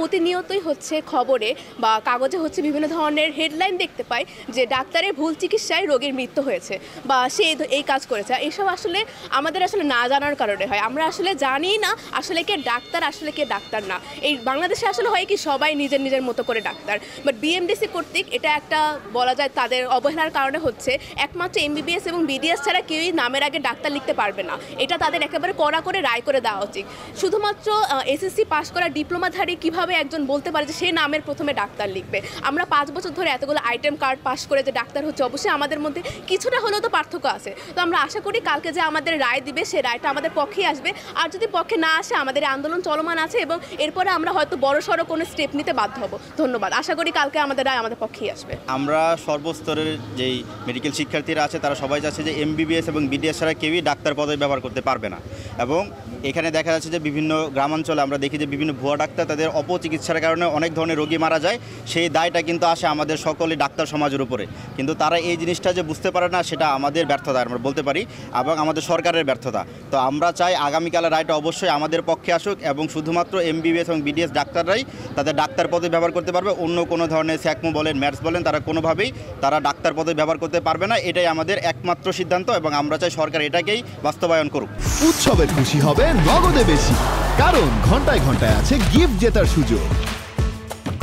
প্রতিনিয়তই হচ্ছে খবরে বা কাগজে হচ্ছে বিভিন্ন ধরনের হেডলাইন দেখতে পাই যে ডাক্তারের ভুল চিকিৎসায় রোগীর মৃত্যু হয়েছে বা সে এই কাজ করেছে। এসব আসলে আমাদের আসলে না জানার কারণে হয়। আমরা আসলে জানি না আসলে কে ডাক্তার, আসলে কে ডাক্তার না। এই বাংলাদেশে আসলে হয় কি সবাই নিজের নিজের মতো করে ডাক্তার, বাট বিএমডিসি কর্তৃক এটা একটা বলা যায় তাদের অবহেলার কারণে হচ্ছে একমাত্র এমবিবিএস এবং বিডিএস ছাড়া কেউই নামের আগে ডাক্তার লিখতে পারবে না। এটা তাদের একেবারে কড়া করে রায় করে দেওয়া উচিত। শুধুমাত্র এসএসসি পাশ করা ডিপ্লোমাধারী কিভাবে একজন বলতে পারে যে সে নামের প্রথমে ডাক্তার লিখবে? আমরা 5 বছর ধরে এতগুলো আইটেম কার্ড পাশ করে যে ডাক্তার হচ্ছে, অবশ্যই আমাদের মধ্যে কিছুটা হলেও তো পার্থক্য আছে। তো আমরা আশা করি কালকে যে আমাদের রায় দিবে সে রায়টা আমাদের পক্ষেই আসবে, আর যদি পক্ষে না আসে আমাদের আন্দোলন চলমান আছে এবং এরপরে আমরা হয়তো বড়সড় কোনো স্টেপ নিতে বাধ্য হব। ধন্যবাদ। আশা করি কালকে আমাদের রায় আমাদের পক্ষেই আসবে। আমরা সর্বস্তরের যেই মেডিকেল শিক্ষার্থীরা আছে তারা সবাই চাচ্ছে যে এমবিবিএস এবং বিডিএস ছাড়া কেউই ডাক্তার পদবি ব্যবহার করতে পারবে না। এবং এখানে দেখা যাচ্ছে যে বিভিন্ন গ্রামাঞ্চলে আমরা দেখি যে বিভিন্ন ভুয়া ডাক্তার তাদের অপচিকিৎসার কারণে অনেক ধরনের রোগী মারা যায়। সেই দায়টা কিন্তু আসে আমাদের সকলে ডাক্তার সমাজের উপরে, কিন্তু তারা এই জিনিসটা যে বুঝতে পারে না সেটা আমাদের ব্যর্থতা আমরা বলতে পারি এবং আমাদের সরকারের ব্যর্থতা। তো আমরা চাই আগামীকালের রায়টা অবশ্যই আমাদের পক্ষে আসুক এবং শুধুমাত্র এমবিবিএস এবং বিডিএস ডাক্তাররাই তাদের ডাক্তার পদে ব্যবহার করতে পারবে। অন্য কোনো ধরনের স্যাকমো বলেন, ম্যাথস বলেন, তারা কোনোভাবেই তারা ডাক্তার পদে ব্যবহার করতে পারবে না। এটাই আমাদের একমাত্র সিদ্ধান্ত এবং আমরা চাই সরকার এটাকেই বাস্তবায়ন করুক। উৎসবে খুশি হবে নগদে বেশি, কারণ ঘন্টায় ঘন্টায় আছে গিফট জেতার সুযোগ।